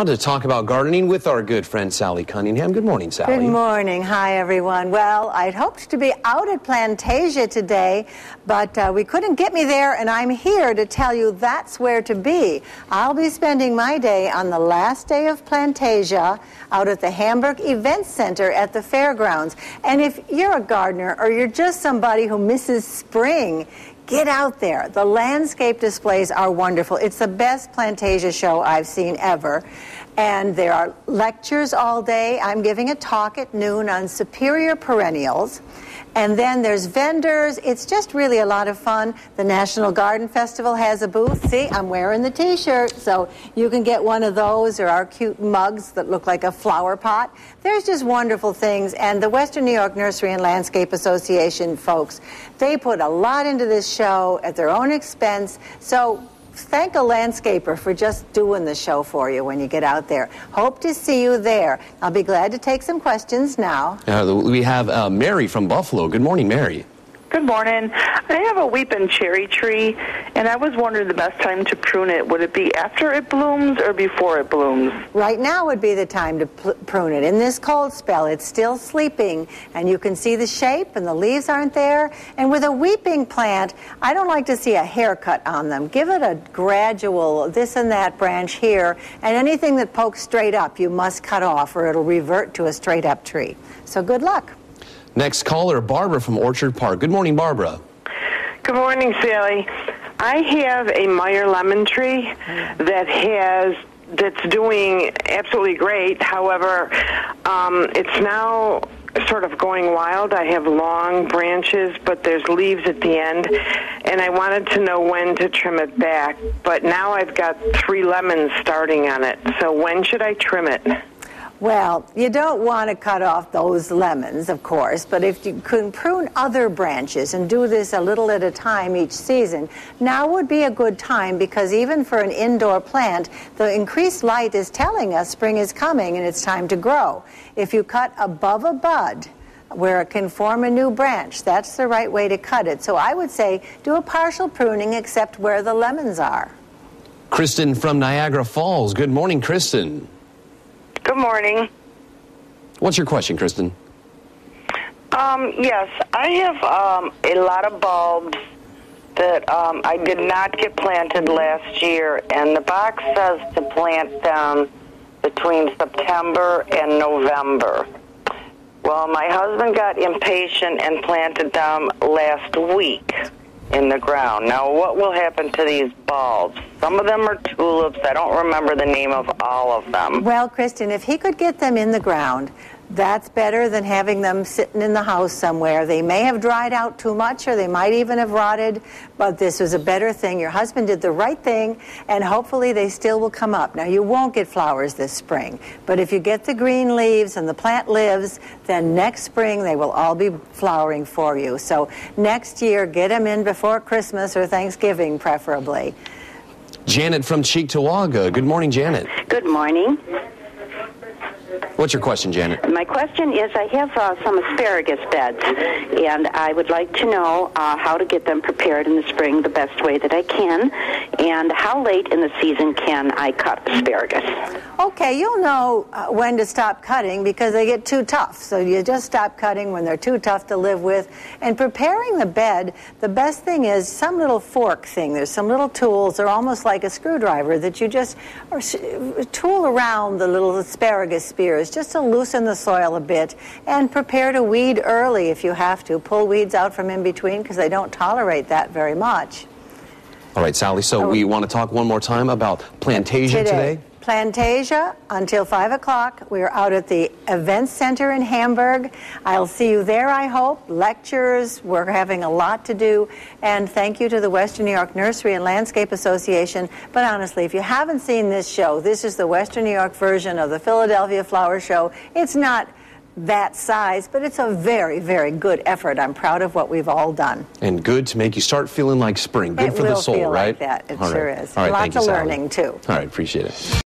To talk about gardening with our good friend Sally Cunningham. Good morning, Sally. Good morning. Hi, everyone. Well, I'd hoped to be out at Plantasia today, but we couldn't get me there, and I'm here to tell you that's where to be. I'll be spending my day on the last day of Plantasia out at the Hamburg Event Center at the fairgrounds. And if you're a gardener or you're just somebody who misses spring, get out there. The landscape displays are wonderful. It's the best Plantasia show I've seen ever. And there are lectures all day. I'm giving a talk at noon on superior perennials. And then there's vendors. It's just really a lot of fun. The National Garden Festival has a booth. See, I'm wearing the T-shirt, so you can get one of those, or our cute mugs that look like a flower pot. There's just wonderful things. And the Western New York Nursery and Landscape Association folks, they put a lot into this show at their own expense. So thank a landscaper for just doing the show for you when you get out there. Hope to see you there. I'll be glad to take some questions now. We have Mary from Buffalo. Good morning, Mary. Good morning. I have a weeping cherry tree, and I was wondering the best time to prune it. Would it be after it blooms or before it blooms? Right now would be the time to prune it. In this cold spell, it's still sleeping, and you can see the shape, and the leaves aren't there. And with a weeping plant, I don't like to see a haircut on them. Give it a gradual this and that branch here, and anything that pokes straight up, you must cut off, or it'll revert to a straight-up tree. So good luck. Next caller, Barbara from Orchard Park. Good morning, Barbara. Good morning, Sally. I have a Meyer lemon tree that's doing absolutely great. However, it's now sort of going wild. I have long branches, but there's leaves at the end, and I wanted to know when to trim it back. But now I've got 3 lemons starting on it. So when should I trim it? Well, you don't want to cut off those lemons, of course, but if you can prune other branches and do this a little at a time each season, now would be a good time, because even for an indoor plant, the increased light is telling us spring is coming and it's time to grow. If you cut above a bud where it can form a new branch, that's the right way to cut it. So I would say do a partial pruning except where the lemons are. Kristen from Niagara Falls. Good morning, Kristen. Good morning. What's your question, Kristen? Yes, I have a lot of bulbs that I did not get planted last year, and the box says to plant them between September and November. Well, my husband got impatient and planted them last week in the ground. Now, what will happen to these bulbs? Some of them are tulips. I don't remember the name of all of them. Well, Kristen, if he could get them in the ground, that's better than having them sitting in the house somewhere. They may have dried out too much, or they might even have rotted, but this was a better thing. Your husband did the right thing, and hopefully they still will come up. Now, you won't get flowers this spring, but if you get the green leaves and the plant lives, then next spring they will all be flowering for you. So next year, get them in before Christmas or Thanksgiving, preferably. Janet from Cheektowaga. Good morning, Janet. Good morning. What's your question, Janet? My question is, I have some asparagus beds, and I would like to know how to get them prepared in the spring the best way that I can, and how late in the season can I cut asparagus? Okay, you'll know when to stop cutting because they get too tough. So you just stop cutting when they're too tough to live with. And preparing the bed, the best thing is some little fork thing. There's some little tools. They're almost like a screwdriver that you just tool around the little asparagus spears just to loosen the soil a bit, and prepare to weed early if you have to. Pull weeds out from in between because they don't tolerate that very much. All right, Sally, so we want to talk one more time about Plantasia today? Plantasia until 5 o'clock. We are out at the Event Center in Hamburg. I'll see you there, I hope. Lectures. We're having a lot to do. And thank you to the Western New York Nursery and Landscape Association. But honestly, if you haven't seen this show, this is the Western New York version of the Philadelphia Flower Show. It's not that size, but it's a very, very good effort. I'm proud of what we've all done. And good to make you start feeling like spring. Good for the soul, right? It will feel like that. It sure is. All right, Lots thank you, of Sally. learning, too. All right, appreciate it.